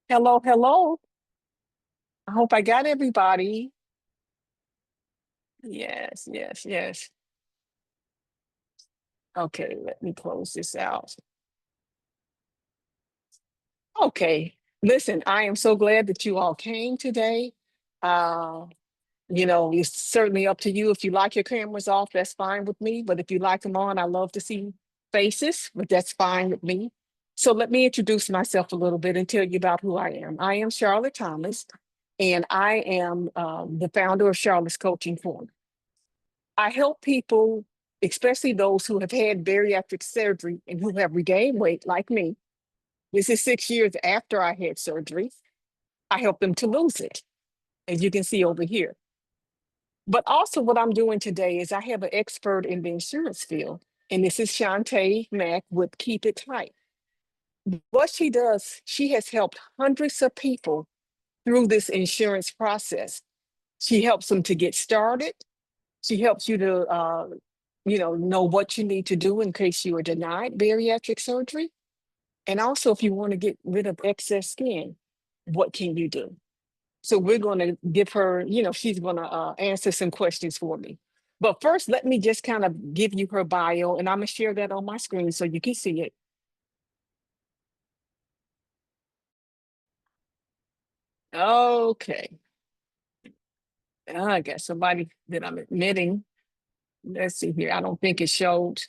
Hello, hello. I hope I got everybody. Yes, yes, yes. Okay, let me close this out. Okay, listen, I am so glad that you all came today. Uh, it's certainly up to you. If you like your cameras off, that's fine with me. But if you like them on, I love to see faces, but that's fine with me. So let me introduce myself a little bit and tell you about who I am. I am Charlotte Thomas, and I am the founder of Charlotte's Coaching Forum. I help people, especially those who have had bariatric surgery and who have regained weight, like me. This is 6 years after I had surgery. I help them to lose it, as you can see over here. But also, what I'm doing today is I have an expert in the insurance field, and this is Shantae Mack with Keep It Tight. What she does, she has helped hundreds of people through this insurance process. She helps them to get started. She helps you to know what you need to do in case you are denied bariatric surgery. And also, if you want to get rid of excess skin, what can you do? So we're going to give her, she's going to answer some questions for me. But first, let me just kind of give you her bio, and I'm going to share that on my screen so you can see it. Okay. I got somebody that I'm admitting. Let's see here. I don't think it showed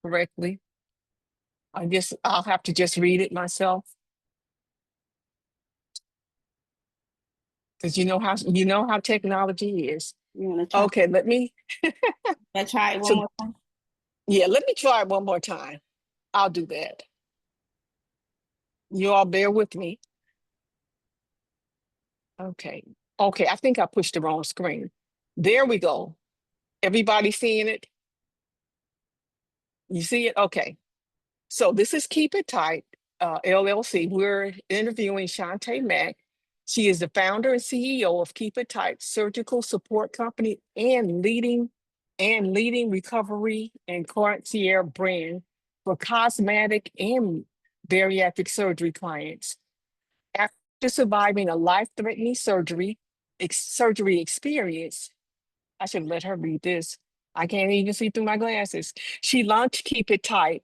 correctly. I guess I'll have to just read it myself. Because you know how technology is. You want to try? Okay, let me. I try it one So more time. yeah, let me try it one more time. I'll do that. You all bear with me. Okay. Okay, I think I pushed the wrong screen. There we go. Everybody seeing it? You see it? Okay. So this is Keep It Tight, LLC. We're interviewing Shantae Mack. She is the founder and CEO of Keep It Tight Surgical Support Company and leading recovery and concierge brand for cosmetic and bariatric surgery clients. After surviving a life-threatening surgery experience, I should let her read this. I can't even see through my glasses. She launched Keep It Tight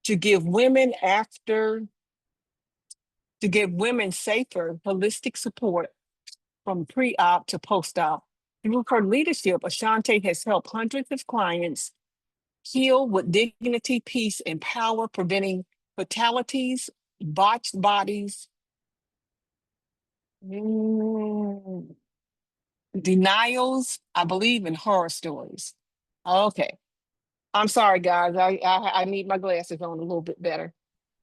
to give women safer holistic support from pre-op to post-op. Through her leadership, Ashanti has helped hundreds of clients heal with dignity, peace, and power, preventing fatalities, botched bodies, mm, denials, I believe, in horror stories. Okay. I'm sorry, guys. I need my glasses on a little bit better.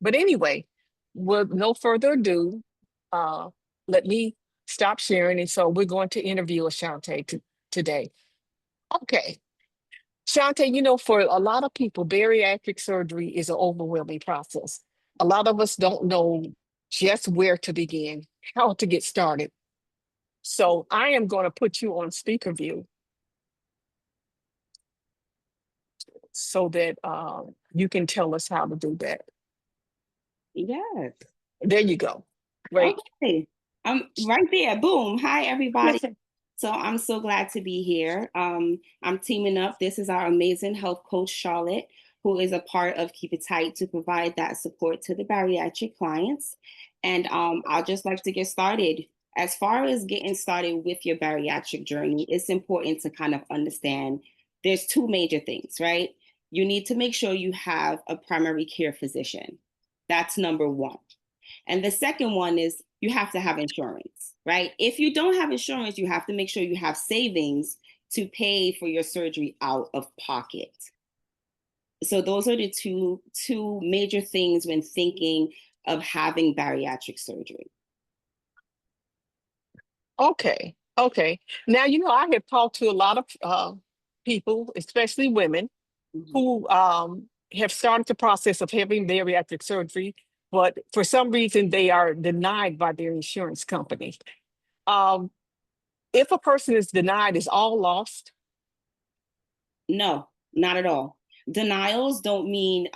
But anyway, with no further ado, uh, let me stop sharing. And so we're going to interview Ashante today. Okay. Shante, for a lot of people, bariatric surgery is an overwhelming process. A lot of us don't know just where to begin, how to get started. So I am going to put you on speaker view so that you can tell us how to do that. Yes. There you go. Great. Okay. I'm right there. Boom. Hi, everybody. So I'm so glad to be here. I'm teaming up. This is our amazing health coach, Charlotte, who is a part of Keep It Tight to provide that support to the bariatric clients. And I'll just like to get started. As far as getting started with your bariatric journey, it's important to kind of understand there's two major things, right? You need to make sure you have a primary care physician. That's number one. And the second one is you have to have insurance, right? If you don't have insurance, you have to make sure you have savings to pay for your surgery out of pocket. So those are the two major things when thinking of having bariatric surgery. Okay. Okay. Now, I have talked to a lot of people, especially women, Mhm. who have started the process of having bariatric surgery, but for some reason they are denied by their insurance company. Um, if a person is denied, is all lost? No, not at all. Denials don't mean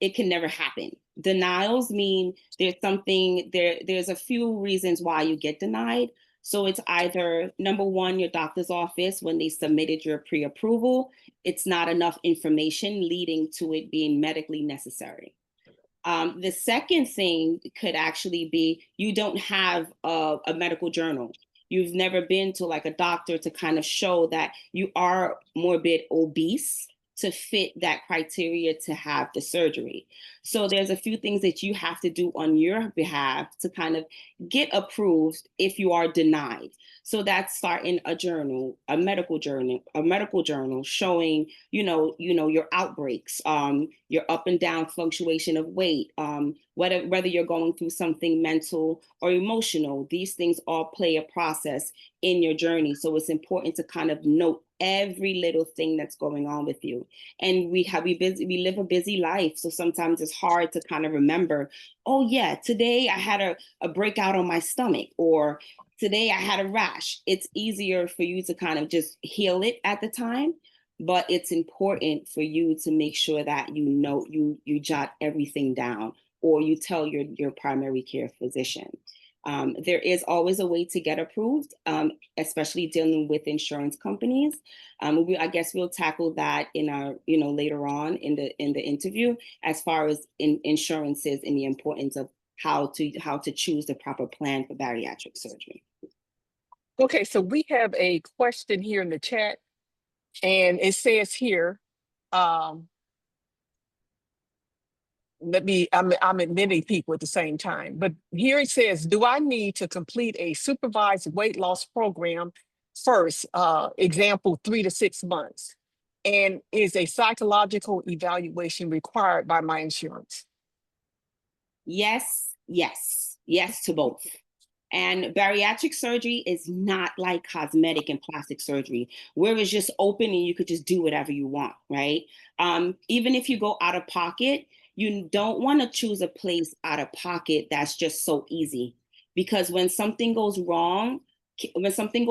it can never happen. Denials mean there's a few reasons why you get denied. So it's either number one, your doctor's office, when they submitted your pre-approval, it's not enough information leading to it being medically necessary. The second thing could actually be you don't have a medical journal. You've never been to like a doctor to kind of show that you are morbid obese to fit that criteria to have the surgery. So there's a few things that you have to do on your behalf to kind of get approved if you are denied. So that's starting a journal, a medical journal showing, your outbreaks, your up and down fluctuation of weight, whether you're going through something mental or emotional. These things all play a process in your journey. So it's important to kind of note every little thing that's going on with you. And we live a busy life. So sometimes it's hard to kind of remember, oh yeah, today I had a breakout on my stomach, or today I had a rash. It's easier for you to kind of just heal it at the time, but it's important for you to make sure that you jot everything down, or you tell your primary care physician. There is always a way to get approved, especially dealing with insurance companies. I guess we'll tackle that in our, later on in the interview, as far as insurances and the importance of how to choose the proper plan for bariatric surgery. Okay, so we have a question here in the chat, and it says here, I'm admitting people at the same time, but here it says, do I need to complete a supervised weight loss program first, example, 3 to 6 months? And is a psychological evaluation required by my insurance? Yes, yes, yes to both. And bariatric surgery is not like cosmetic and plastic surgery, where it's just open and you could just do whatever you want, right? Even if you go out of pocket, you don't want to choose a place out of pocket that's just so easy. Because when something goes wrong, or if something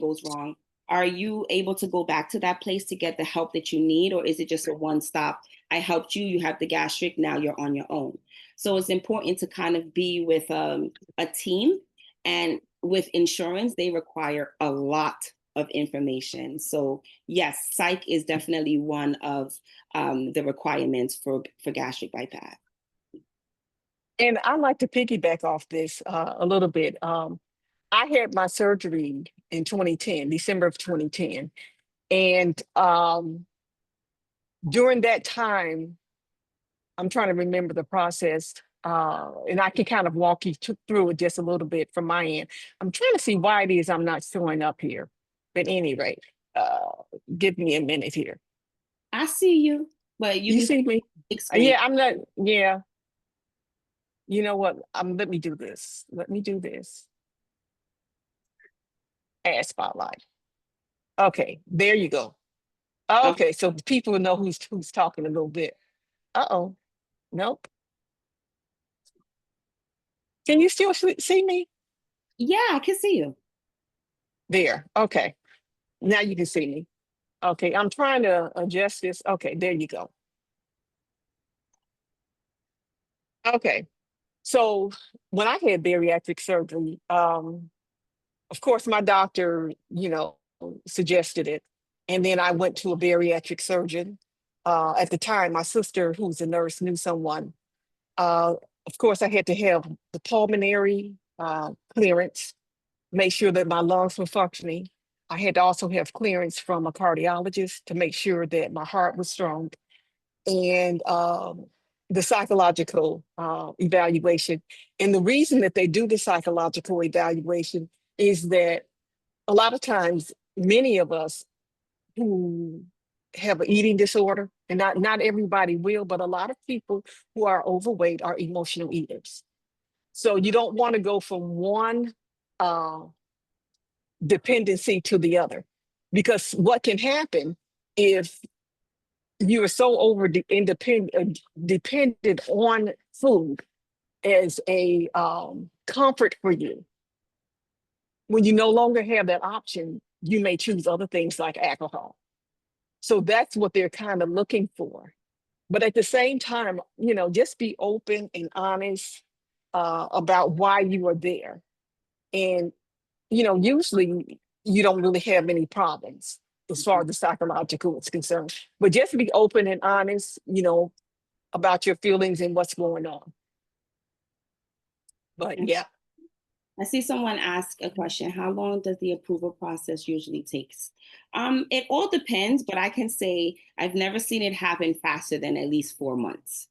goes wrong, are you able to go back to that place to get the help that you need? Or is it just a one stop? I helped you, you have the gastric, now you're on your own. So it's important to kind of be with a team, and with insurance, they require a lot of information. So yes, psych is definitely one of the requirements for gastric bypass. And I'd like to piggyback off this a little bit. I had my surgery in 2010, December of 2010. And during that time, I'm trying to remember the process, and I can kind of walk you through it just a little bit from my end. I'm trying to see why it is I'm not showing up here. At any rate, give me a minute here. I see you, but you You can see me? explain. Yeah, I'm not. Yeah, you know what? Let me do this. Let me do this. Add spotlight. Okay, there you go. Okay, so people know who's talking a little bit. Uh-oh. Nope. Can you still see me? Yeah, I can see you. There. Okay. Now you can see me. Okay, I'm trying to adjust this. Okay, there you go. Okay. So when I had bariatric surgery, of course, my doctor, suggested it. And then I went to a bariatric surgeon. At the time, my sister, who's a nurse, knew someone. Uh, of course, I had to have the pulmonary clearance, make sure that my lungs were functioning. I had to also have clearance from a cardiologist to make sure that my heart was strong, and the psychological evaluation. And the reason that they do the psychological evaluation is that a lot of times, many of us who have an eating disorder, and not everybody will, but a lot of people who are overweight are emotional eaters. So you don't want to go from one uh, dependency to the other, because what can happen if you are so dependent on food as a comfort for you. When you no longer have that option, you may choose other things like alcohol. So that's what they're kind of looking for. But at the same time, just be open and honest about why you are there. And, usually you don't really have any problems as far as the psychological is concerned. But just be open and honest, about your feelings and what's going on. But yeah. I see someone ask a question. How long does the approval process usually takes? It all depends, but I can say I've never seen it happen faster than at least 4 months,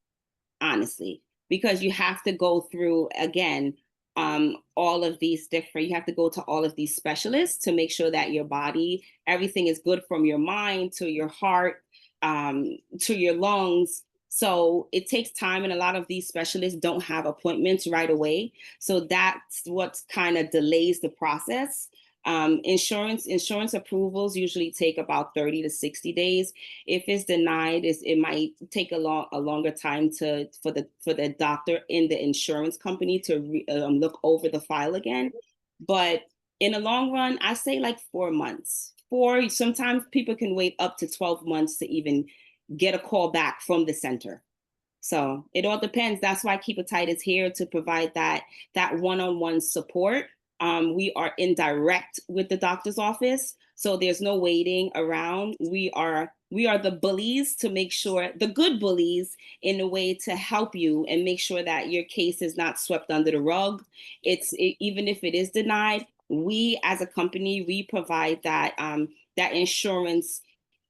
honestly, because you have to go through again all of these different. You have to go to all of these specialists to make sure that your body, everything is good from your mind to your heart to your lungs. So it takes time, and a lot of these specialists don't have appointments right away. So that's what kind of delays the process. Insurance approvals usually take about 30 to 60 days. If it's denied, it might take a longer time for the doctor in the insurance company to look over the file again. But in the long run, I say like 4 months. Sometimes people can wait up to 12 months to even get a call back from the center. So it all depends. That's why Keep It Tight is here to provide that one-on-one support. We are in direct with the doctor's office, so there's no waiting around. We are the bullies to make sure, the good bullies, in a way to help you and make sure that your case is not swept under the rug. Even if it is denied, we as a company, we provide that insurance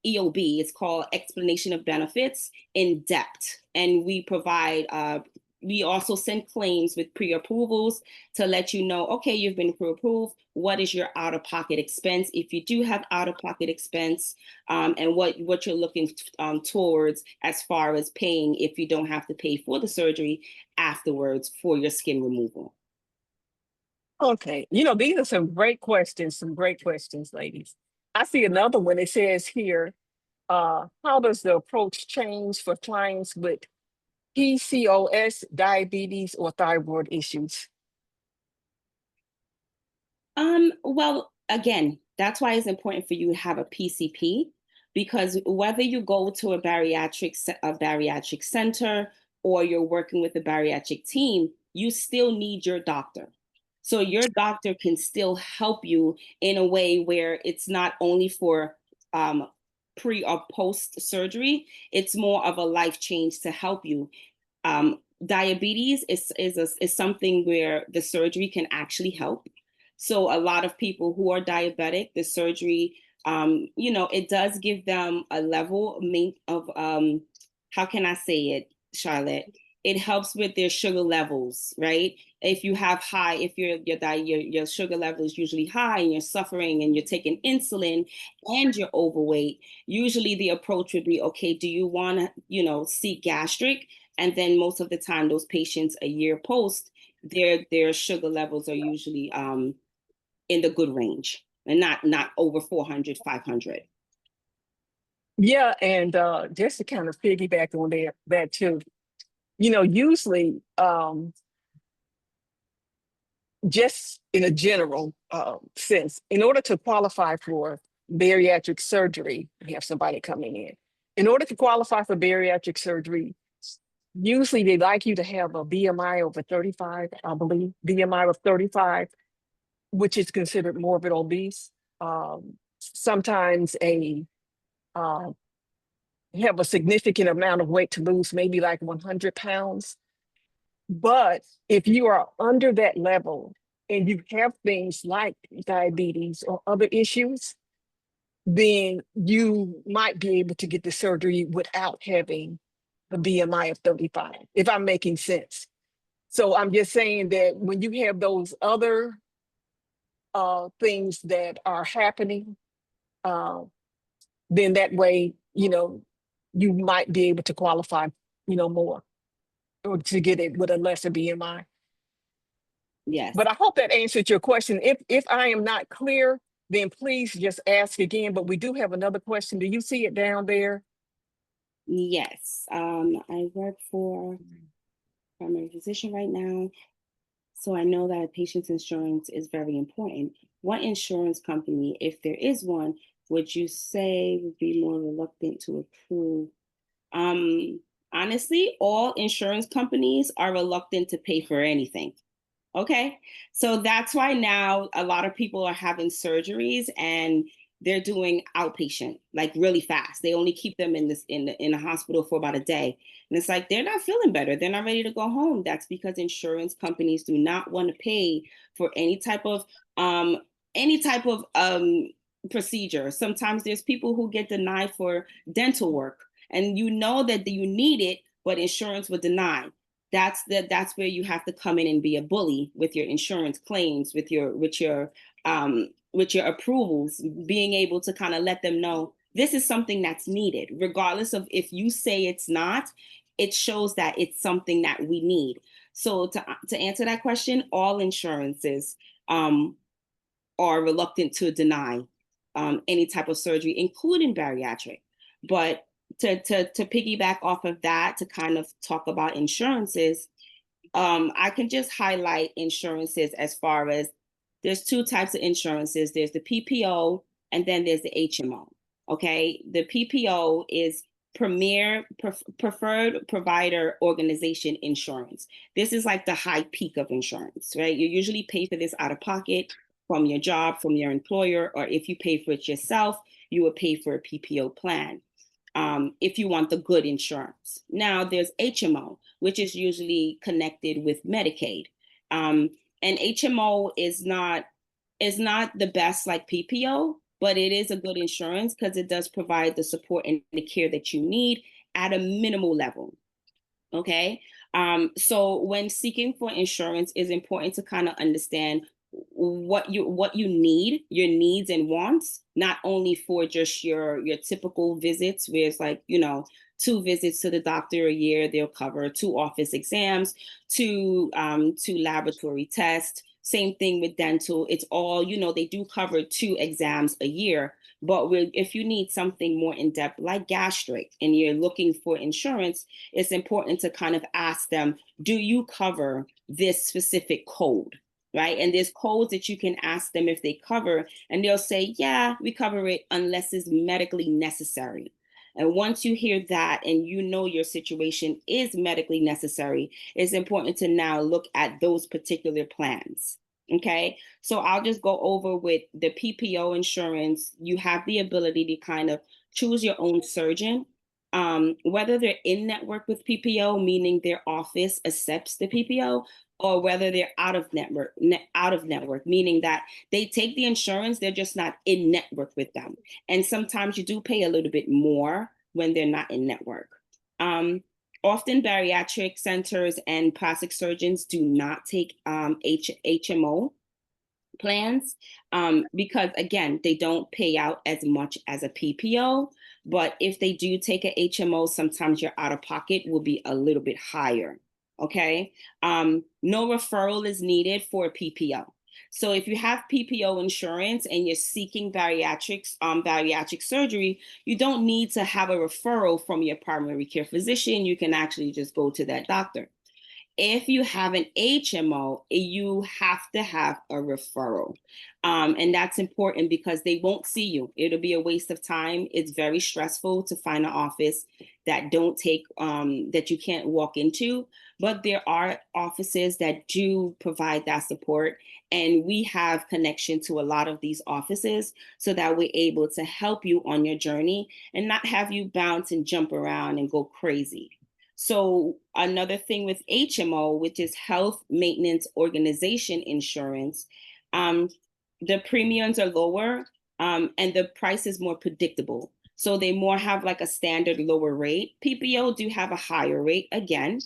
EOB. It's called explanation of benefits in depth, and we also send claims with pre-approvals to let you know, okay, you've been pre-approved. What is your out-of-pocket expense if you do have out-of-pocket expense, and what you're looking towards as far as paying if you don't have to pay for the surgery afterwards for your skin removal. Okay. These are some great questions, ladies. I see another one. It says here, how does the approach change for clients with PCOS, diabetes, or thyroid issues? Well, again, that's why it's important for you to have a PCP, because whether you go to a bariatric center or you're working with a bariatric team, you still need your doctor. So your doctor can still help you in a way where it's not only for um, pre or post surgery, it's more of a life change to help you. Diabetes is something where the surgery can actually help. So a lot of people who are diabetic, the surgery, it does give them a level of how can I say it, Charlotte? It helps with their sugar levels, right? If you have high, if your sugar level is usually high and you're suffering and you're taking insulin and you're overweight, usually the approach would be, okay, do you want to, seek gastric? And then most of the time, those patients a year post, their sugar levels are usually in the good range and not over 400, 500. Yeah, and just to kind of piggyback on that too, usually just in a general sense, in order to qualify for bariatric surgery, we have somebody coming in. In order to qualify for bariatric surgery, usually they like you to have a BMI over 35, I believe, BMI of 35, which is considered morbid obese. Sometimes uh, have a significant amount of weight to lose, maybe like 100 pounds. But if you are under that level and you have things like diabetes or other issues, then you might be able to get the surgery without having the BMI of 35, if I'm making sense. So I'm just saying that when you have those other things that are happening, uh, then that way, you might be able to qualify, more or to get it with a lesser BMI. Yes. But I hope that answered your question. If I am not clear, then please just ask again. But we do have another question. Do you see it down there? Yes. I work for primary physician right now, so I know that a patient's insurance is very important. What insurance company, if there is one, would you say would be more reluctant to approve? Um, Honestly, all insurance companies are reluctant to pay for anything. Okay. So that's why now a lot of people are having surgeries and they're doing outpatient like really fast. They only keep them in this in the hospital for about a day. And it's like they're not feeling better. They're not ready to go home. That's because insurance companies do not want to pay for um any type of procedure. Sometimes there's people who get denied for dental work and you know that you need it, but insurance would deny. That's where you have to come in and be a bully with your insurance claims, with your approvals, being able to kind of let them know this is something that's needed regardless of if you say it's not. It shows that it's something that we need. So to answer that question, all insurances um are reluctant to deny any type of surgery, including bariatric. But to piggyback off of that, to kind of talk about insurances, I can just highlight insurances as far as there's two types of insurances. There's the PPO and then there's the HMO. Okay, the PPO is preferred provider organization insurance. This is like the high peak of insurance, right? You usually pay for this out of pocket from your job, from your employer, or if you pay for it yourself, you would pay for a PPO plan. If you want the good insurance. Now there's HMO, which is usually connected with Medicaid. And HMO is not the best like PPO, but it is a good insurance because it does provide the support and the care that you need at a minimal level. Okay. So when seeking for insurance, it's important to kind of understand what you need, your needs and wants, not only for just your typical visits, where it's like, 2 visits to the doctor a year, they'll cover 2 office exams, two laboratory tests. Same thing with dental. It's all, they do cover 2 exams a year. But if you need something more in depth, like gastric, and you're looking for insurance, it's important to kind of ask them, do you cover this specific code? Right. And there's codes that you can ask them if they cover, and they'll say, yeah, we cover it unless it's medically necessary. And once you hear that and you know your situation is medically necessary, it's important to now look at those particular plans. Okay. So I'll just go over with the PPO insurance. You have the ability to kind of choose your own surgeon, whether they're in network with PPO, meaning their office accepts the PPO, or whether they're out of network, meaning that they take the insurance, they're just not in network with them. And sometimes you do pay a little bit more when they're not in network. Often bariatric centers and plastic surgeons do not take HMO plans, because again, they don't pay out as much as a PPO. But if they do take a HMO, sometimes your out of pocket will be a little bit higher. Okay. No referral is needed for a PPO. So if you have PPO insurance and you're seeking bariatric surgery, you don't need to have a referral from your primary care physician. You can actually just go to that doctor. If you have an HMO, you have to have a referral. And that's important because they won't see you. It'll be a waste of time. It's very stressful to find an office that that you can't walk into. But there are offices that do provide that support. And we have connection to a lot of these offices so that we're able to help you on your journey and not have you bounce and jump around and go crazy. So another thing with HMO, which is Health Maintenance Organization Insurance, the premiums are lower, and the price is more predictable. So they more have like a standard lower rate. PPO do have a higher rate again,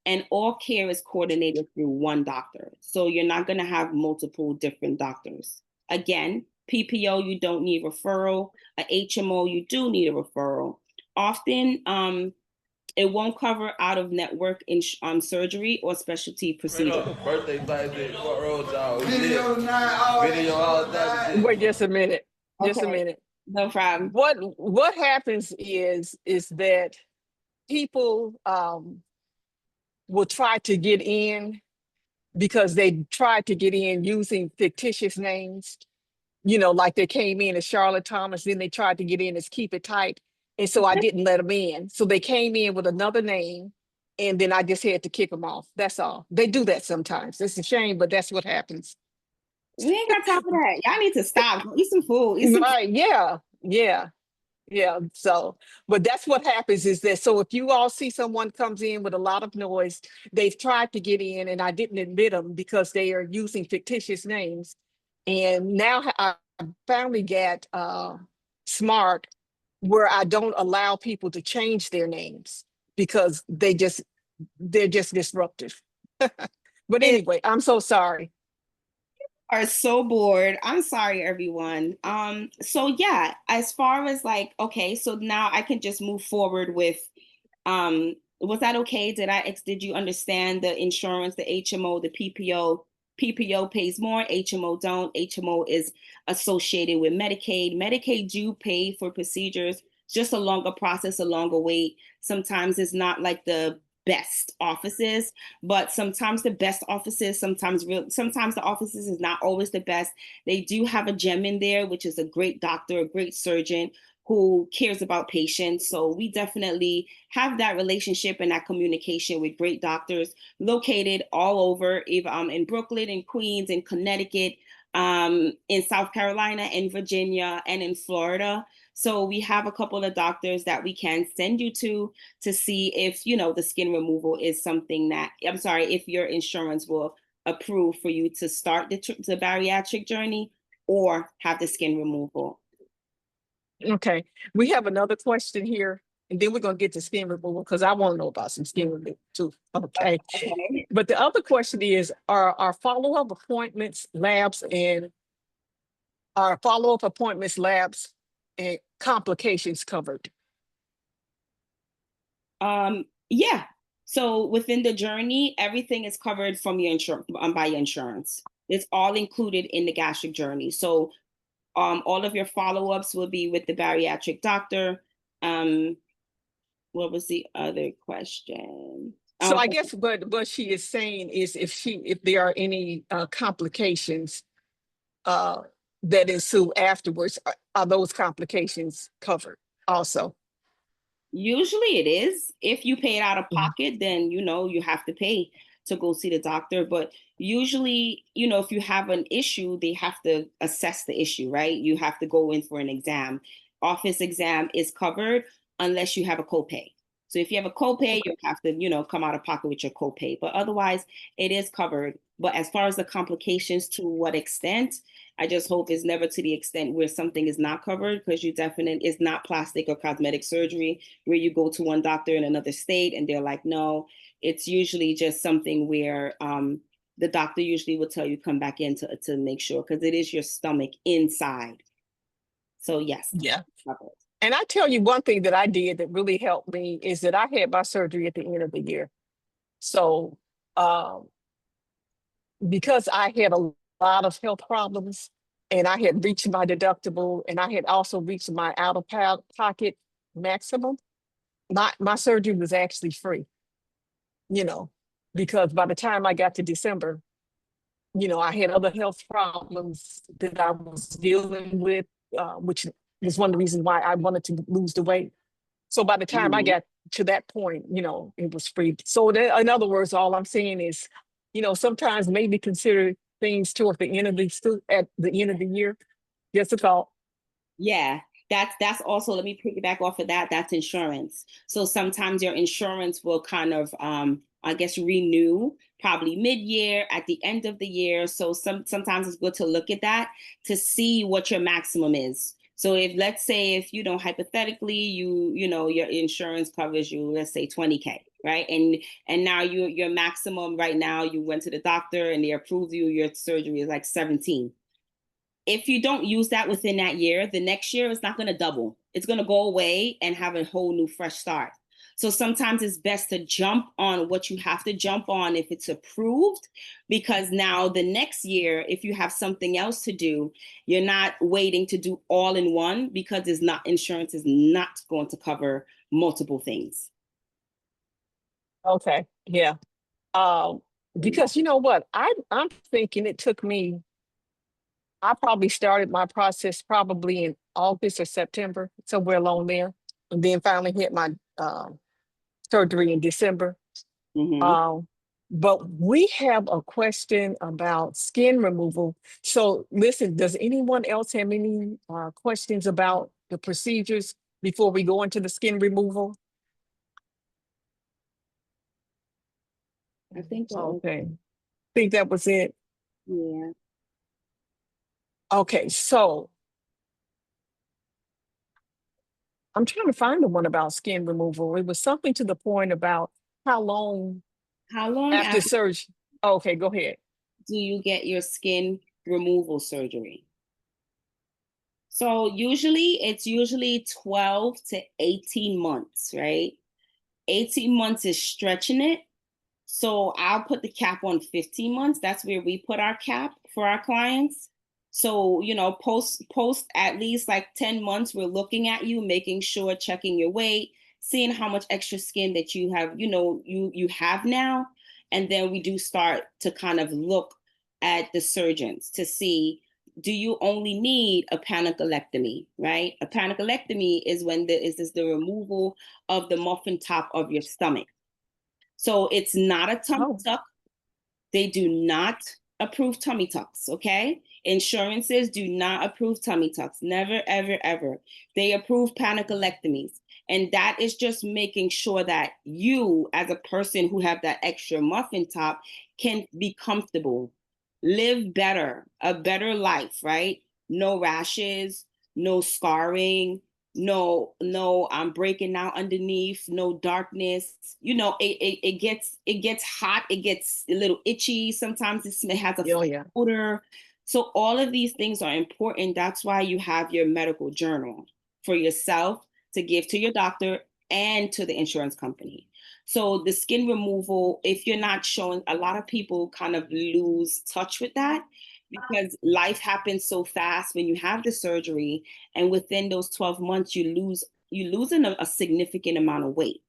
and all care is coordinated through one doctor. So you're not going to have multiple different doctors. Again, PPO, you don't need referral. A HMO, you do need a referral. Often, it won't cover out of network surgery or specialty procedure. Birthday classic. What road y'all? Video night. Video all that shit. Wait just a minute. Just a Okay, minute. no problem. What happens is that people will try to get in because they tried to get in using fictitious names. Like they came in as Charlotte Thomas, then they tried to get in as Keep It Tight. And so I didn't let them in. So they came in with another name, and then I just had to kick them off. That's all. They do that sometimes. It's a shame, but that's what happens. We ain't got time for that. Y'all need to stop. Go eat some food. Eat some. Right. Yeah. Yeah. Yeah. So, but that's what happens is that, so if you all see someone comes in with a lot of noise, they've tried to get in and I didn't admit them because they are using fictitious names. And now I finally got smart where I don't allow people to change their names because they're just disruptive. But anyway, I'm so sorry. Are so bored. I'm sorry, everyone. So yeah, as far as like, okay, so now I can just move forward with, was that okay? Did you understand the insurance, the HMO, the PPO? PPO pays more, HMO don't. HMO is associated with Medicaid. Medicaid do pay for procedures, just a longer process, a longer wait. Sometimes it's not like the best offices, but sometimes the best offices, sometimes the offices is not always the best. They do have a gem in there, which is a great doctor, a great surgeon who cares about patients. So we definitely have that relationship and that communication with great doctors located all over, in Brooklyn, in Queens, in Connecticut, in South Carolina, in Virginia, and in Florida. So we have a couple of doctors that we can send you to see if, you know, the skin removal is something that, I'm sorry, if your insurance will approve for you to start the bariatric journey or have the skin removal. Okay, we have another question here, and then we're gonna get to skin removal because I want to know about some skin removal too. Okay. Okay. But the other question is, are follow-up appointments, labs, and are follow-up appointments, labs, and complications covered? Yeah. So within the journey, everything is covered from your insurance, by your insurance. It's all included in the gastric journey. So all of your follow-ups will be with the bariatric doctor. What was the other question? So I guess what she is saying is if there are any complications that ensue afterwards, are those complications covered also? Usually it is. If you pay it out of Mhm. pocket, then you know you have to pay to go see the doctor. But usually, you know, if you have an issue, they have to assess the issue, right? You have to go in for an exam. Office exam is covered unless you have a copay. So if you have a copay, you have to, you know, come out of pocket with your copay. But otherwise, it is covered. But as far as the complications, to what extent, I just hope it's never to the extent where something is not covered, because you definitely, it's not plastic or cosmetic surgery where you go to one doctor in another state and they're like, no. It's usually just something where the doctor usually will tell you come back in to make sure, because it is your stomach inside. So yes. Yeah. And I tell you one thing that I did that really helped me is that I had my surgery at the end of the year. So because I had a lot of health problems and I had reached my deductible and I had also reached my out of pocket maximum, my surgery was actually free, you know, because by the time I got to December, you know, I had other health problems that I was dealing with, which was one of the reasons why I wanted to lose the weight. So by the time I Mhm. got to that point, you know, it was free. So in other words, all I'm saying is, you know, sometimes maybe consider things toward the end of at the end of the year. Just a thought. Yeah, that's also, let me piggyback off of that. That's insurance. So sometimes your insurance will kind of I guess renew probably mid-year, at the end of the year. So sometimes it's good to look at that to see what your maximum is. So if, let's say, if you know, hypothetically, you know your insurance covers you, let's say 20K, right? And now your maximum right now, you went to the doctor and they approved you, your surgery is like 17. If you don't use that within that year, the next year it's not going to double. It's going to go away and have a whole new fresh start. So sometimes it's best to jump on what you have to jump on if it's approved, because now the next year, if you have something else to do, you're not waiting to do all in one, because it's not, insurance is not going to cover multiple things. Okay. Yeah. Um, because you know what? I'm thinking it took me, I probably started my process probably in August or September, somewhere along there. and then finally had my surgery in December. Mm-hmm. But we have a question about skin removal. So listen, does anyone else have any questions about the procedures before we go into the skin removal? I think that was, Okay, I think that was it. yeah. Okay, so I'm trying to find the one about skin removal. It was something to the point about how long How long after after surgery. Okay, go ahead. do you get your skin removal surgery? So it's usually 12 to 18 months, right? 18 months is stretching it. So I'll put the cap on 15 months. That's where we put our cap for our clients. So, post at least like 10 months, we're looking at you, making sure, checking your weight, seeing how much extra skin that you have, you have now. And then we do start to kind of look at the surgeons to see, do you only need a panicolectomy, right? A panicolectomy is when is the removal of the muffin top of your stomach. So it's not a tummy Oh, tuck. They do not approve tummy tucks, okay? Insurances do not approve tummy tucks. Never, ever, ever. They approve panicolectomies. And that is just making sure that you, as a person who have that extra muffin top, can be comfortable, live better, a better life, right? No rashes, no scarring, no I'm breaking out underneath, no darkness. It gets hot, it gets a little itchy, sometimes it has a oh yeah. odor. So all of these things are important. That's why you have your medical journal for yourself to give to your doctor and to the insurance company. So the skin removal, if you're not showing, a lot of people kind of lose touch with that because life happens so fast when you have the surgery, and within those 12 months you losing a significant amount of weight.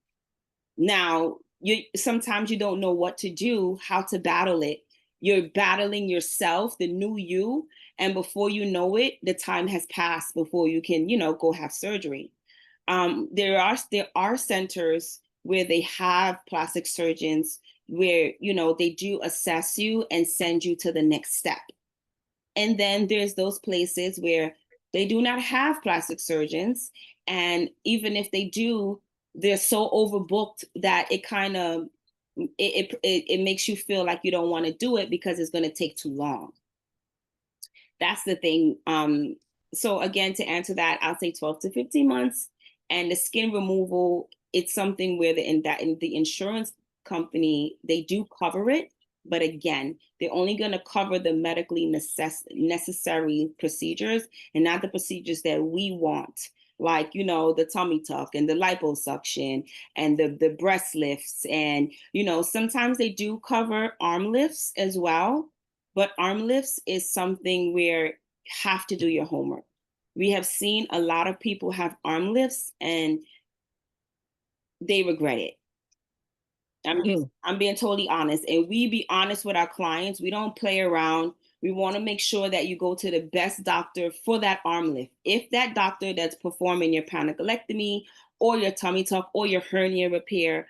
Now, you sometimes you don't know what to do, how to battle it. You're battling yourself, the new you, and before you know it, the time has passed before you can, go have surgery. There are centers where they have plastic surgeons where they do assess you and send you to the next step. And then there's those places where they do not have plastic surgeons. And even if they do, they're so overbooked that it kind of it makes you feel like you don't want to do it because it's going to take too long. That's the thing. So again, to answer that, I'll say 12 to 15 months. And the skin removal, it's something where in the insurance company, they do cover it. But again, they're only going to cover the medically necessary procedures and not the procedures that we want, like, the tummy tuck and the liposuction and the breast lifts. And, sometimes they do cover arm lifts as well. But arm lifts is something where you have to do your homework. We have seen a lot of people have arm lifts and they regret it. I'm being totally honest. And we be honest with our clients. We don't play around. We want to make sure that you go to the best doctor for that arm lift. If that doctor that's performing your panicolectomy or your tummy tuck or your hernia repair,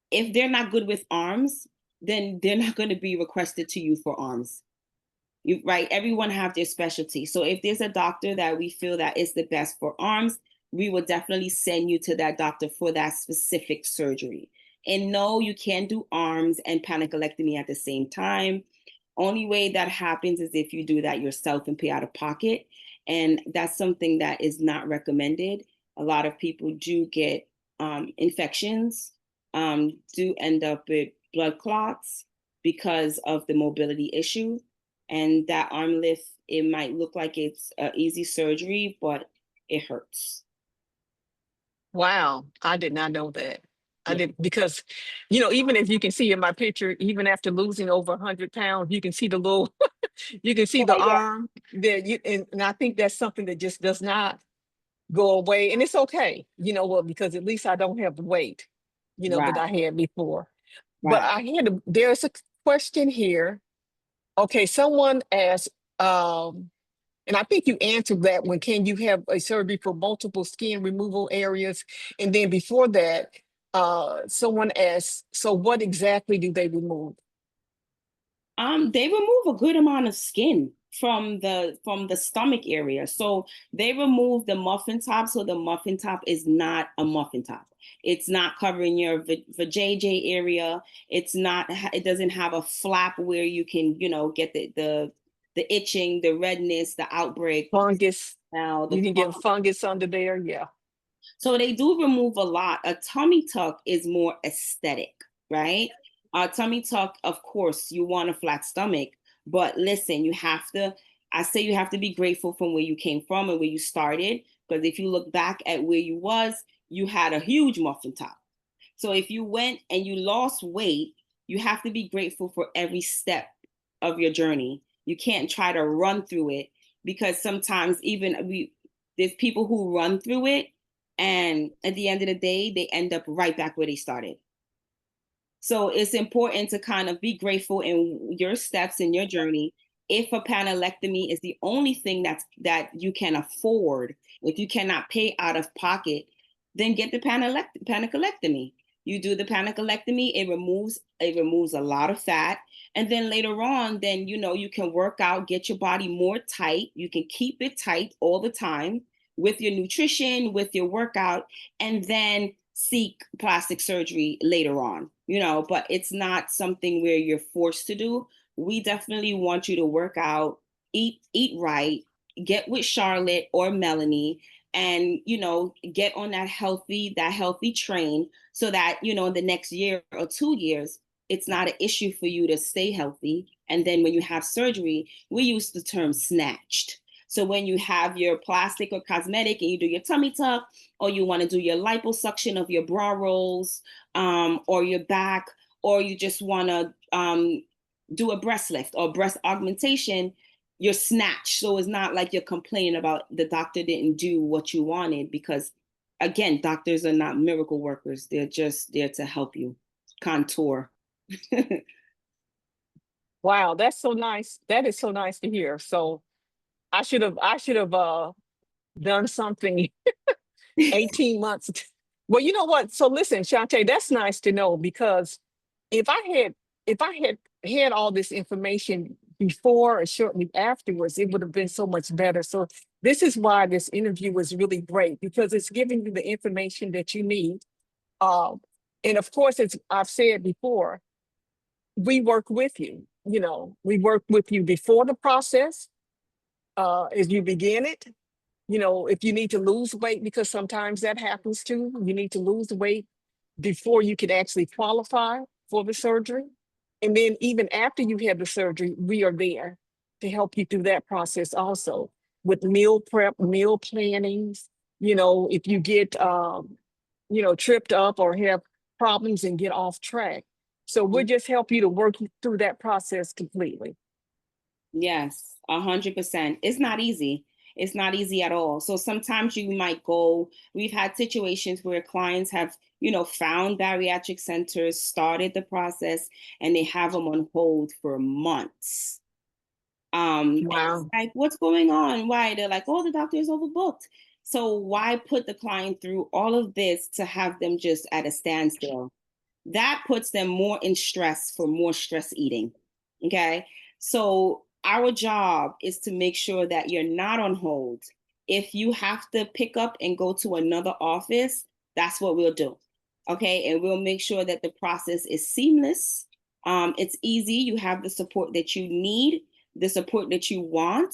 if they're not good with arms, then they're not going to be requested to you for arms. Right? Everyone have their specialty. So if there's a doctor that we feel that is the best for arms, we will definitely send you to that doctor for that specific surgery. And no, you can't do arms and panicolectomy at the same time. Only way that happens is if you do that yourself and pay out of pocket. And that's something that is not recommended. A lot of people do get infections, do end up with blood clots because of the mobility issue. And that arm lift, it might look like it's an easy surgery, but it hurts. Wow, I did not know that. I Yeah. did because, even if you can see in my picture, even after losing over 100 pounds, you can see the little, you can see the Yeah. arm that and I think that's something that just does not go away. And it's okay, because at least I don't have the weight, that Right. I had before. But Right. there's a question here. Okay, someone asked, And I think you answered that one. Can you have a surgery for multiple skin removal areas? And then before that, someone asked, so what exactly do they remove? They remove a good amount of skin from the stomach area. So they remove the muffin top. So the muffin top is not a muffin top. It's not covering your vajayjay area. It's not. It doesn't have a flap where you can, get the itching, the redness, the outbreak. Fungus. Now You the can get fungus under there. Yeah. So they do remove a lot. A tummy tuck is more aesthetic, right? A tummy tuck, of course, you want a flat stomach, but listen, I say you have to be grateful from where you came from and where you started, because if you look back at where you was, you had a huge muffin top. So if you went and you lost weight, you have to be grateful for every step of your journey. You can't try to run through it, because sometimes there's people who run through it, and at the end of the day, they end up right back where they started. So it's important to kind of be grateful in your steps in your journey. If a panelectomy is the only thing that you can afford, if you cannot pay out of pocket, then get the panicolectomy. You do the panicolectomy, it removes a lot of fat, and then later on, then you can work out, get your body more tight. You can keep it tight all the time with your nutrition, with your workout, and then seek plastic surgery later on, but it's not something where you're forced to do. We definitely want you to work out, eat right, get with Charlotte or Melanie, and get on that healthy train, so that in the next year or 2 years, it's not an issue for you to stay healthy. And then when you have surgery, we use the term snatched. So when you have your plastic or cosmetic and you do your tummy tuck, or you want to do your liposuction of your bra rolls, or your back, or you just want to do a breast lift or breast augmentation, you're snatched. So it's not like you're complaining about the doctor didn't do what you wanted, because again, doctors are not miracle workers. They're just there to help you contour. Wow, that's so nice. That is so nice to hear. So I should have done something 18 months. Well, you know what? So listen, Shantae, that's nice to know, because if I had if I had all this information before or shortly afterwards, it would have been so much better. So this is why this interview was really great, because it's giving you the information that you need. Um, and of course, as I've said before, we work with you. We work with you before the process, as you begin it. If you need to lose weight, because sometimes that happens too, you need to lose weight before you can actually qualify for the surgery. And then even after you have the surgery, we are there to help you through that process also, with meal prep, meal plannings. If you get, tripped up or have problems and get off track. So we'll just help you to work through that process completely. Yes, 100%. It's not easy. It's not easy at all. So sometimes you might go, we've had situations where clients have, found bariatric centers, started the process, and they have them on hold for months. And it's Wow. like, what's going on? Why? They're like, oh, the doctor is overbooked. So why put the client through all of this to have them just at a standstill? That puts them more in stress for more stress eating. Okay. So our job is to make sure that you're not on hold. If you have to pick up and go to another office, that's what we'll do. Okay. And we'll make sure that the process is seamless. It's easy. You have the support that you need, the support that you want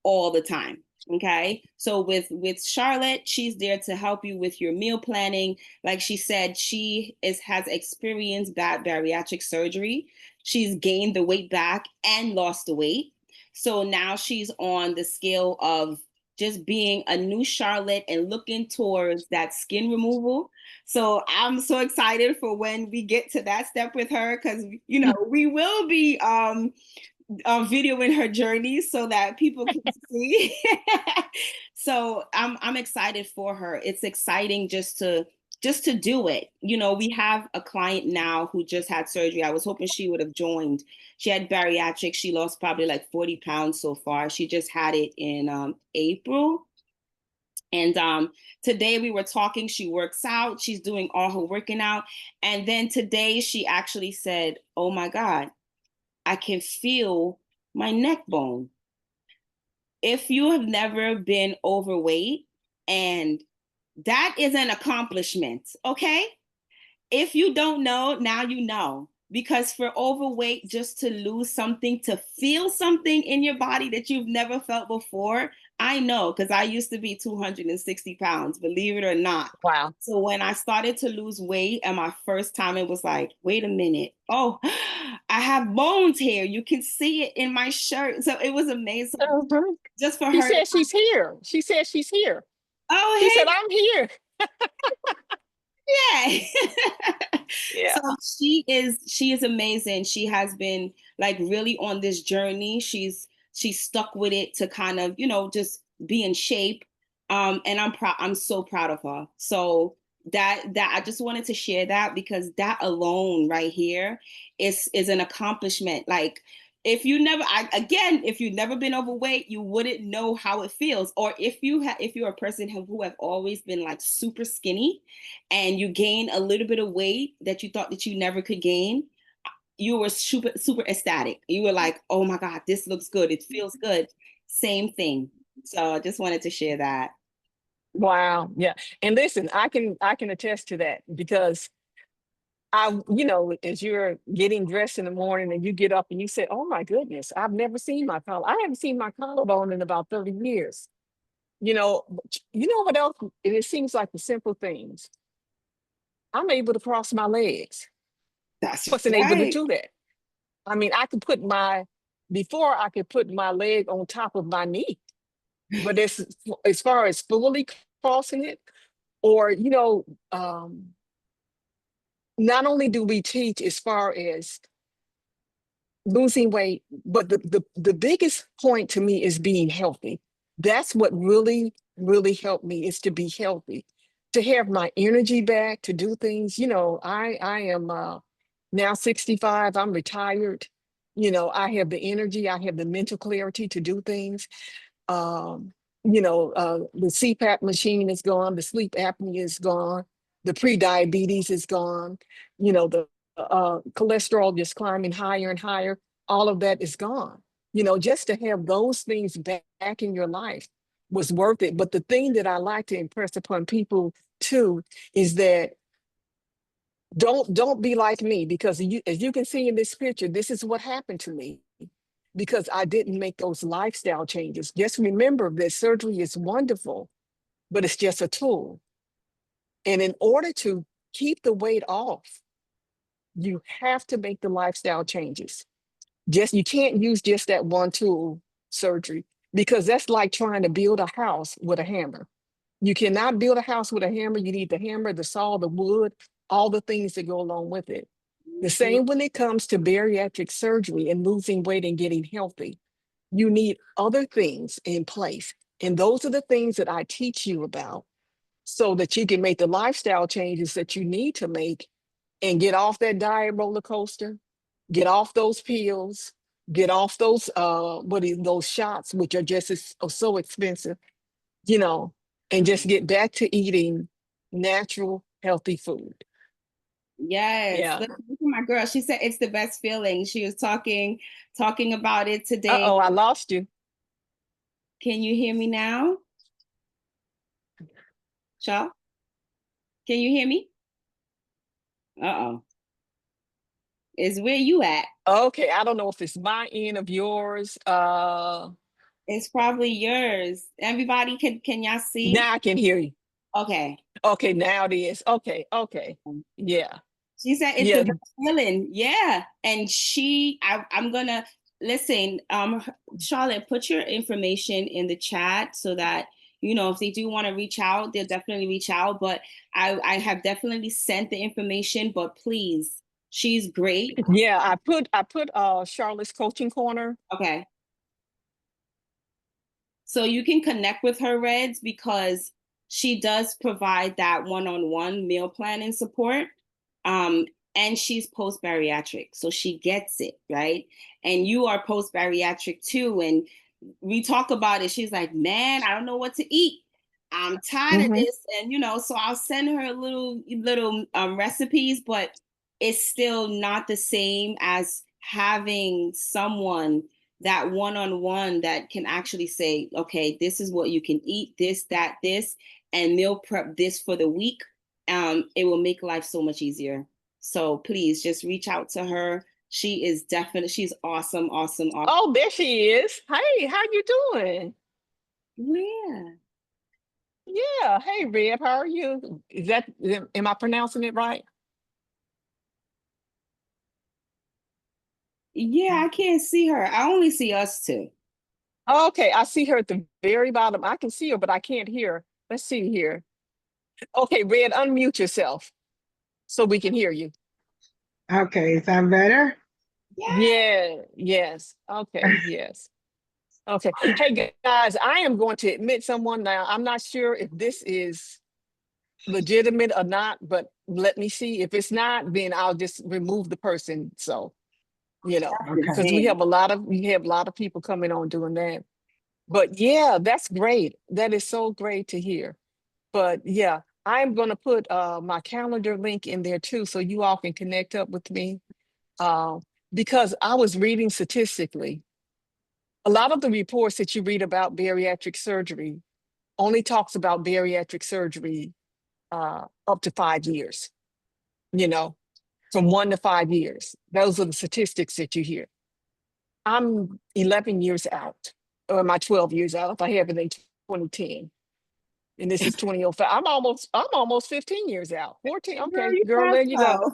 all the time. Okay. So with Charlotte, she's there to help you with your meal planning. Like she said, has experienced bariatric surgery. She's gained the weight back and lost the weight. So now she's on the scale of just being a new Charlotte and looking towards that skin removal. So I'm so excited for when we get to that step with her, because we will be videoing her journey so that people can see. So I'm excited for her. It's exciting just to just to do it. You know, we have a client now who just had surgery. I was hoping she would have joined. She had bariatric. She lost probably like 40 pounds so far. She just had it in April. And today we were talking. She works out. She's doing all her working out. And then today she actually said, "Oh my God, I can feel my neck bone." If you have never been overweight, and that is an accomplishment, okay? If you don't know, now you know. Because for overweight, just to lose something, to feel something in your body that you've never felt before, I know, because I used to be 260 pounds, believe it or not. Wow. So when I started to lose weight, and my first time, it was like, wait a minute. Oh, I have bones here. You can see it in my shirt. So it was amazing. Mhm. Just for She her. said she's here. She said she's here. Oh, She hey. said, I'm here. Yeah. Yeah. So she is amazing. She has been like really on this journey. She's stuck with it to kind of, just be in shape. And I'm so proud of her. So that I just wanted to share that, because that alone right here is an accomplishment. Like, if you've never been overweight, you wouldn't know how it feels. Or if you're a person who have always been like super skinny, and you gain a little bit of weight that you thought that you never could gain, you were super super ecstatic. You were like, "Oh my God, this looks good. It feels good." Same thing. So I just wanted to share that. Wow. Yeah. And listen, I can attest to that, because as you're getting dressed in the morning and you get up and you say, "Oh my goodness, I've never seen my collar. I haven't seen my collarbone in about 30 years." You know what else? And it seems like the simple things. I'm able to cross my legs. That's Wasn't able to right. do that. I mean, before I could put my leg on top of my knee, but as far as fully crossing it, or, not only do we teach as far as losing weight, but the biggest point to me is being healthy. That's what really, really helped me, is to be healthy, to have my energy back, to do things. I am now 65, I'm retired. I have the energy, I have the mental clarity to do things. Um, the CPAP machine is gone, the sleep apnea is gone, the pre-diabetes is gone, the cholesterol just climbing higher and higher. All of that is gone. Just to have those things back in your life was worth it. But the thing that I like to impress upon people too is that don't be like me, because as you can see in this picture, this is what happened to me, because I didn't make those lifestyle changes. Just remember that surgery is wonderful, but it's just a tool. And in order to keep the weight off, you have to make the lifestyle changes. You can't use just that one tool, surgery, because that's like trying to build a house with a hammer. You cannot build a house with a hammer. You need the hammer, the saw, the wood, all the things that go along with it. The Mhm. same when it comes to bariatric surgery and losing weight and getting healthy. You need other things in place. And those are the things that I teach you about, so that you can make the lifestyle changes that you need to make and get off that diet roller coaster, get off those pills, get off those those shots, which are just so expensive, you know, and just get back to eating natural, healthy food. Yes. Yeah. Look at my girl. She said it's the best feeling. She was talking about it today. Uh-oh, I lost you. Can you hear me now? Shaw? Can you hear me? Uh-oh. Is where you at? Okay, I don't know if it's my end of yours. It's probably yours. Everybody, can y'all see? Now I can hear you. Okay. Okay, now it is. Okay, okay. Yeah. She said it's the Yeah. best feeling. Yeah. And I'm gonna listen. Charlotte, put your information in the chat so that if they do want to reach out, they'll definitely reach out. But I have definitely sent the information. But please, she's great. Yeah, I put Charlotte's coaching corner. Okay. So you can connect with her, Reds, because she does provide that one-on-one meal planning support. And she's post-bariatric, so she gets it, right? And you are post-bariatric too. And we talk about it. She's like, man, I don't know what to eat. I'm tired of this. And, so I'll send her little recipes, but it's still not the same as having someone that one-on-one that can actually say, okay, this is what you can eat, this, that, this, and meal prep this for the week. It will make life so much easier. So please just reach out to her. She's awesome, awesome, awesome. Oh, there she is. Hey, how you doing? Yeah. Yeah. Hey, Reb, how are you? Am I pronouncing it right? Yeah, I can't see her. I only see us two. Okay, I see her at the very bottom. I can see her, but I can't hear her. Let's see here. Okay, Red, unmute yourself so we can hear you. Okay, is that better? Yeah, yes. Okay, yes. Okay. Hey, guys, I am going to admit someone now. I'm not sure if this is legitimate or not, but let me see. If it's not, then I'll just remove the person. So, because we have a lot of people coming on doing that. But yeah, that's great. That is so great to hear. But yeah, I'm going to put my calendar link in there too, so you all can connect up with me. Because I was reading statistically, a lot of the reports that you read about bariatric surgery only talks about bariatric surgery up to 5 years, from 1 to 5 years. Those are the statistics that you hear. I'm 11 years out, or am I 12 years out if I have it in 2010? And this is 2005. I'm almost 15 years out. 14. Okay, girl, there you go.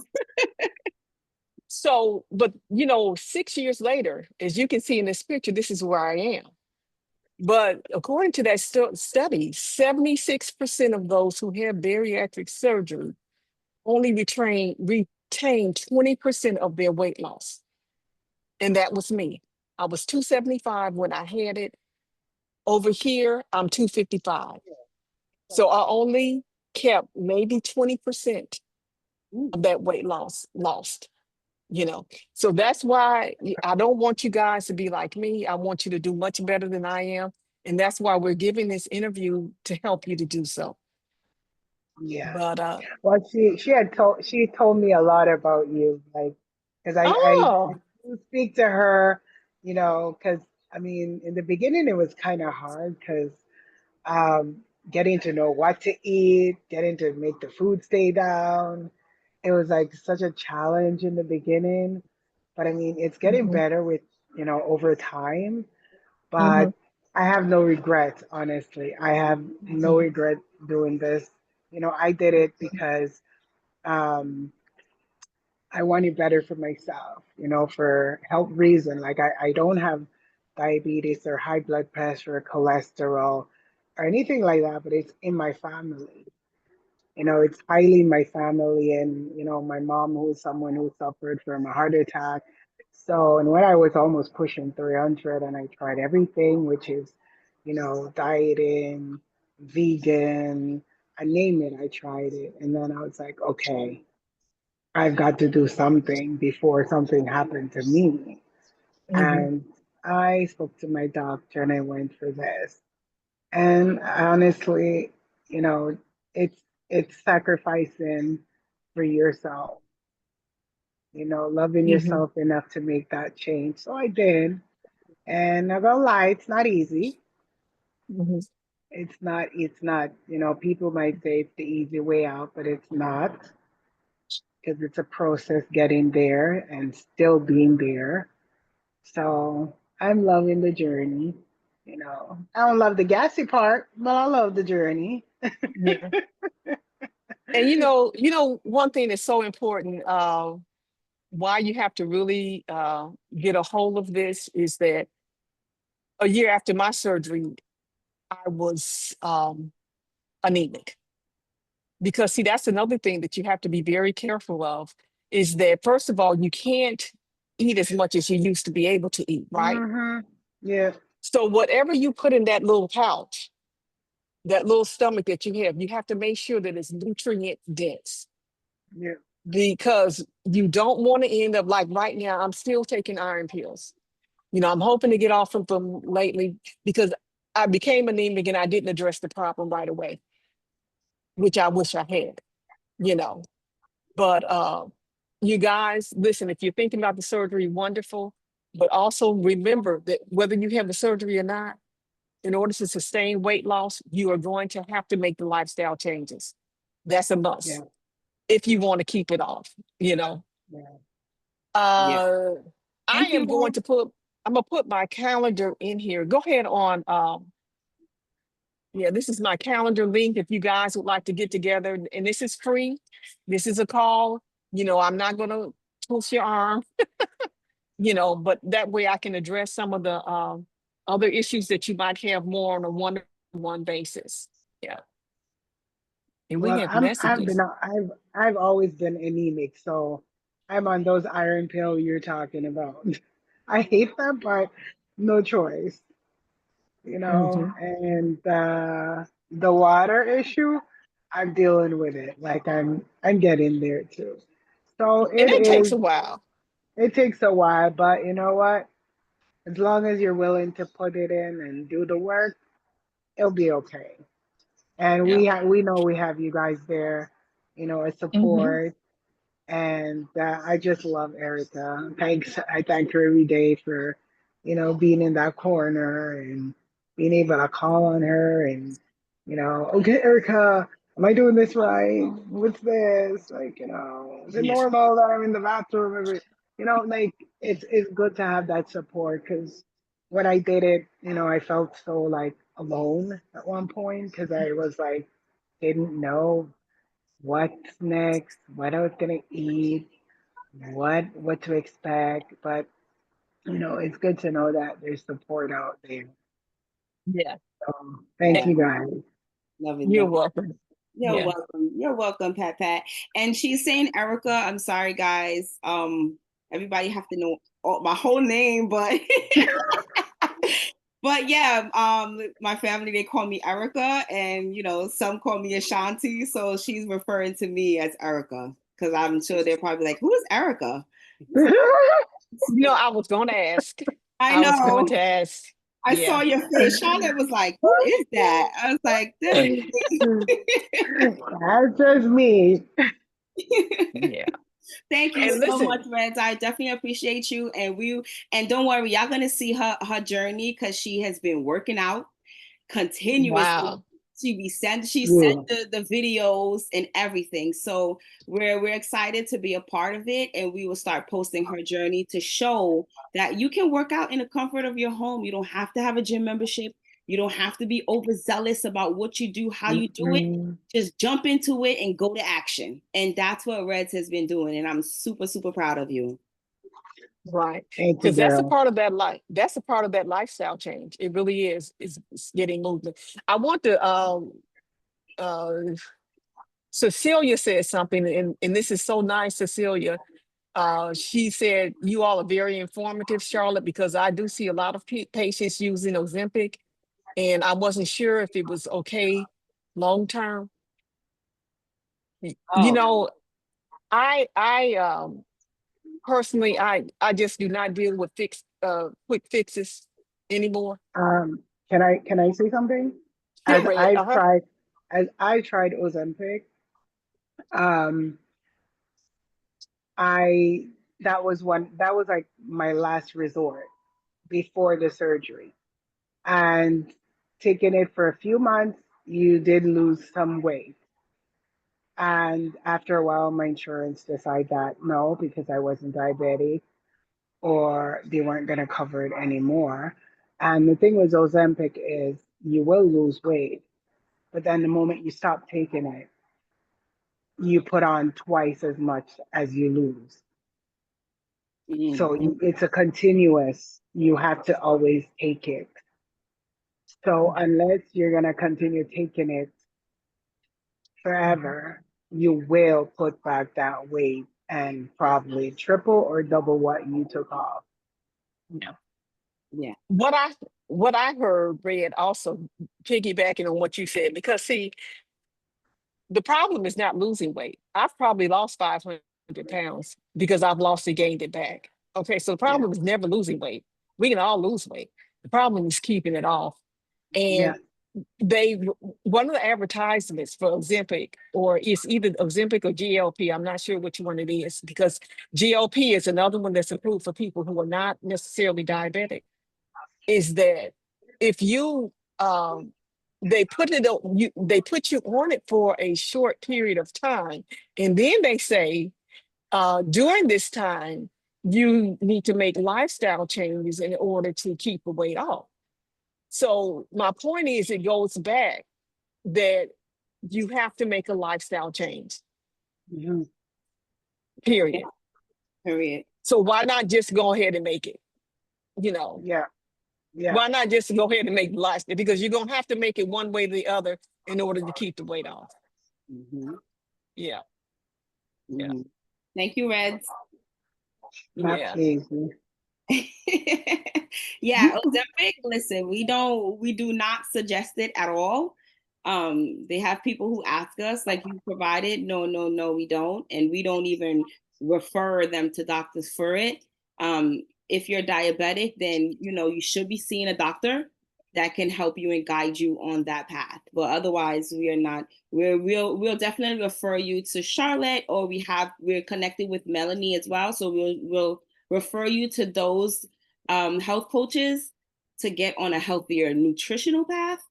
So, but 6 years later, as you can see in this picture, this is where I am. But according to that study, 76% of those who have bariatric surgery only retain 20% of their weight loss. And that was me. I was 275 when I had it. Over here, I'm 255. So I only kept maybe 20% of that weight loss lost. So that's why I don't want you guys to be like me. I want you to do much better than I am. And that's why we're giving this interview to help you to do so. Yeah. But well, she told me a lot about you, like, because I do speak to her, because I mean, in the beginning it was kind of hard because getting to know what to eat, getting to make the food stay down. It was like such a challenge in the beginning, but I mean, it's getting better with, over time. But I have no regrets, honestly. I have no regret doing this. I did it because I wanted better for myself, for health reason. Like I don't have diabetes or high blood pressure or cholesterol or anything like that, but it's in my family. It's highly in my family, and my mom, who's someone who suffered from a heart attack. So, and when I was almost pushing 300, and I tried everything, which is, dieting, vegan, I name it, I tried it. And then I was like, okay, I've got to do something before something happened to me. And I spoke to my doctor and I went for this. And honestly, you know, it's it's sacrificing for yourself, loving yourself enough to make that change. So I did. And I'm gonna lie, it's not easy. It's not, people might say it's the easy way out, but it's not, because it's a process getting there and still being there. So I'm loving the journey. I don't love the gassy part, but I love the journey. yeah. And one thing that's so important, why you have to really get a hold of this is that a year after my surgery, I was anemic. Because see, that's another thing that you have to be very careful of, is that first of all, you can't eat as much as you used to be able to eat, right? Yeah. So whatever you put in that little pouch, that little stomach that you have to make sure that it's nutrient dense. Yeah. Because you don't want to end up like right now, I'm still taking iron pills. You know, I'm hoping to get off of them lately because I became anemic and I didn't address the problem right away, which I wish I had, you know. But you guys, listen, if you're thinking about the surgery, wonderful. But also remember that whether you have the surgery or not, in order to sustain weight loss, you are going to have to make the lifestyle changes. That's a Yeah. must if you want to keep it off, you know. Yeah. Yeah. I Thank you, am going Lord. to put, I'm gonna put my calendar in here. Go ahead on, yeah, this is my calendar link if you guys would like to get together. And this is free. This is a call. You know, I'm not gonna twist your arm, you know, but that way I can address some of the other issues that you might have more on a one-on-one basis. Yeah. And we Well, have I've been messages. I've always been anemic, so I'm on those iron pill you're talking about. I hate them, but no choice, you know. Hmm. And the water issue, I'm dealing with it. Like I'm getting there too. So And it that takes is. a while. It takes a while, but you know what? As long as you're willing to put it in and do the work, it'll be okay. And Yeah. we know we have you guys there, you know, as Hmm. support. And I just love Erica. Thanks. I thank her every day for, you know, being in that corner and being able to call on her and, you know, okay, Erica, am I doing this right? What's this? Like, you know, is it Yeah. normal that I'm in the bathroom every, you know, like it's good to have that support because when I did it, you know, I felt so like alone at one point because I was like, didn't know what's next, what I was gonna eat, what to expect. But you know, it's good to know that there's support out there. Yeah. So thank Yeah. you guys. Love it. You're Love it. welcome. You're Yeah. welcome. You're welcome, Pat Pat. And she's saying Erica. I'm sorry, guys. Everybody have to know my whole name, but but yeah, my family they call me Erica, and you know some call me Ashanti. So she's referring to me as Erica because I'm sure they're probably like, "Who is Erica?" You know, I was going to ask. I I was going know. to ask. I saw Yeah. your face. Charlotte was like, "Who is that?" I was like, "That's That's just me. Yeah. Thank you And so listen, much, Reds. I definitely appreciate you. And don't worry, y'all gonna see her journey because she has been working out continuously. wow. She sent Yeah. the videos and everything. So we're excited to be a part of it, and we will start posting her journey to show that you can work out in the comfort of your home. You don't have to have a gym membership. You don't have to be overzealous about what you do, how you do it. Mm-mm. Just jump into it and go to action. And that's what Reds has been doing. And I'm super, super proud of you. Right. Thank you, Because that's a girl. part of that life. That's a part of that lifestyle change. It really is. It's getting movement. I want to uh Cecilia said something, and this is so nice, Cecilia. She said, you all are very informative, Charlotte, because I do see a lot of patients using Ozempic, and I wasn't sure if it was okay long term. You Oh, know, I personally, I just do not deal with quick fixes anymore. Can I say something? Sure, As Red. I've Uh-huh. tried as I tried Ozempic, um, I that was like my last resort before the surgery. And taking it for a few months, you did lose some weight. And after a while, my insurance decided that no, because I wasn't diabetic or they weren't going to cover it anymore. And the thing with Ozempic is you will lose weight, but then the moment you stop taking it, you put on twice as much as you lose. mm, So it's a continuous, you have to always take it. So unless you're going to continue taking it forever, you will put back that weight and probably triple or double what you took off. Yeah. yeah. What I what I heard, Red, also piggybacking on what you said, because see, the problem is not losing weight. I've probably lost 500 pounds because I've lost and gained it back. Okay, so the problem is never losing weight. We can all lose weight. The problem is keeping it off. Yeah. And one of the advertisements for Ozempic, or it's either Ozempic or GLP, I'm not sure which one it is, because GLP is another one that's approved for people who are not necessarily diabetic, is that if you they put you on it for a short period of time, and then they say during this time you need to make lifestyle changes in order to keep the weight off. So my point is, it goes back that you have to make a lifestyle change. Mm-hmm. Period. Period. So why not just go ahead and make it? Yeah. Why not just go ahead and make the lifestyle? Because you're gonna have to make it one way or the other in order to keep the weight off. Mm-hmm. Yeah. Mm-hmm. Thank you, Reds. Yeah. Yeah, Ozempic, listen, we do not suggest it at all. They have people who ask us, like, you provide it. No, we don't. And we don't even refer them to doctors for it. If you're diabetic, then, you should be seeing a doctor that can help you and guide you on that path. But otherwise, we are not. We'll definitely refer you to Charlotte, or we're connected with Melanie as well. So we'll refer you to those health coaches to get on a healthier nutritional path,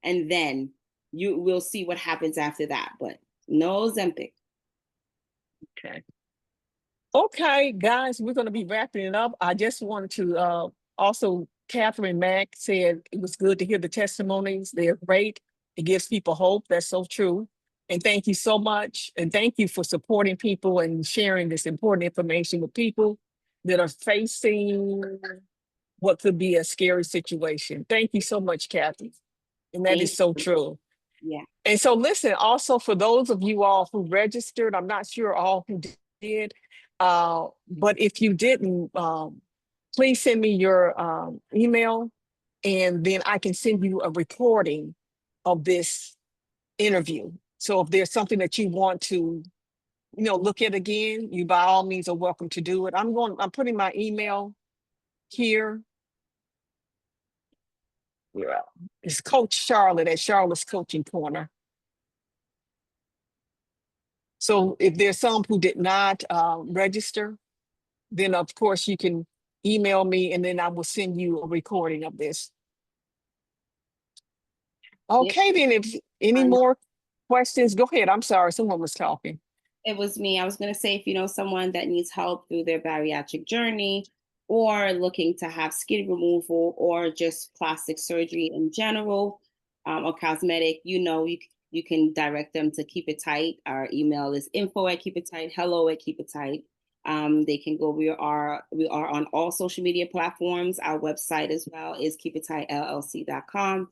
and then you will see what happens after that. But no Ozempic. Okay, guys, we're going to be wrapping it up. I just wanted to also, Catherine Mack said it was good to hear the testimonies. They're great. It gives people hope. That's so true. And thank you so much. And thank you for supporting people and sharing this important information with people that are facing what could be a scary situation. Thank you so much, Kathy. And that is so true. Yeah. And so listen, also for those of you all who registered, I'm not sure all who did, but if you didn't, please send me your email, and then I can send you a recording of this interview. So if there's something that you want to, look at again, you by all means are welcome to do it. I'm putting my email here. Yeah, it's Coach Charlotte at Charlotte's Coaching Corner. So if there's some who did not register, then of course you can email me, and then I will send you a recording of this. Okay, then if any more questions, go ahead. I'm sorry, someone was talking. It was me. I was going to say, if you know someone that needs help through their bariatric journey, or looking to have skin removal, or just plastic surgery in general, or cosmetic, you can direct them to Keep It Tight. Our email is info@keepittight, hello@keepittight. They can go. We are on all social media platforms. Our website as well is keepittightllc.com.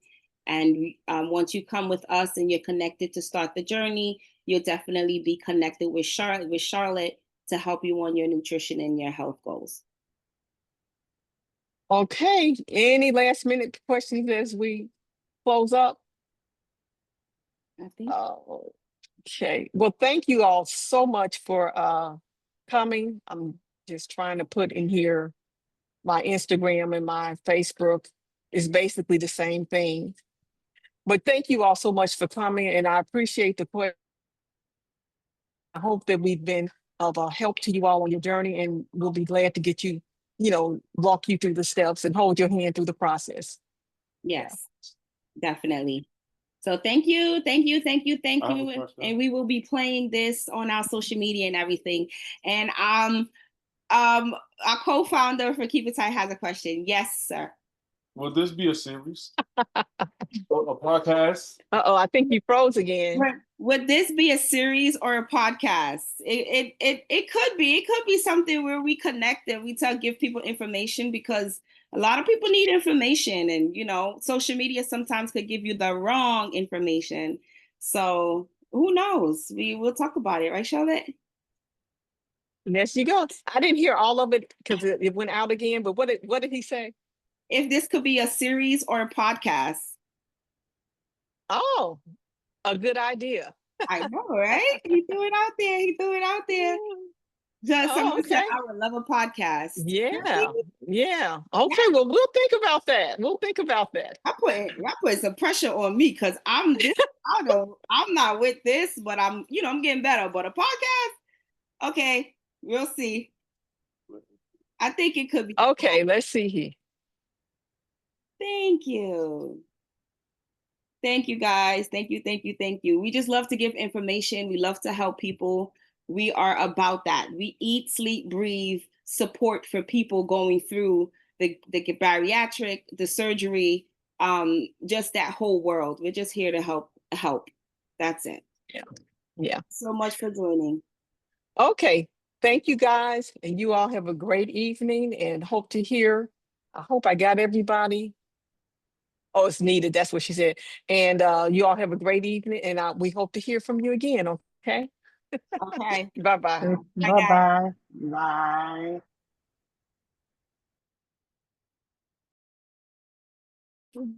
And once you come with us and you're connected to start the journey, you'll definitely be connected with Charlotte to help you on your nutrition and your health goals. Okay. Any last minute questions as we close up? I think. Okay. Well, thank you all so much for coming. I'm just trying to put in here my Instagram and my Facebook is basically the same thing. But thank you all so much for coming, and I appreciate the question. I hope that we've been of help to you all on your journey, and we'll be glad to get you, walk you through the steps and hold your hand through the process. Yes, definitely. So thank you. And we will be playing this on our social media and everything. And our co-founder for Keep It Tight has a question. Yes, sir. Will this be a series? A podcast? I think you froze again. Would this be a series or a podcast? It could be. It could be something where we connect and we give people information, because a lot of people need information, and social media sometimes could give you the wrong information. So who knows? We will talk about it, right, Charlotte? Yes, you go. I didn't hear all of it because it went out again. But what did he say? if this could be a series or a podcast. Oh, a good idea. I know, right? He threw it out there. He threw it out there. Just Oh, someone said, okay. I would love a podcast. Yeah, yeah. Okay, well, we'll think about that. We'll think about that. I put some pressure on me because I'm not with this, but I'm getting better. But a podcast, okay, we'll see. I think it could be. Okay, let's see here. Thank you. Thank you, guys. Thank you, thank you, thank you. We just love to give information. We love to help people. We are about that. We eat, sleep, breathe support for people going through the bariatric, the surgery, just that whole world. We're just here to help. That's it. Yeah. Yeah. So much for joining. Okay. Thank you, guys. And you all have a great evening and hope to hear. I hope I got everybody. Oh, it's needed. That's what she said. And you all have a great evening. And we hope to hear from you again. Okay. Okay. Bye-bye. Bye-bye. Bye. Mm.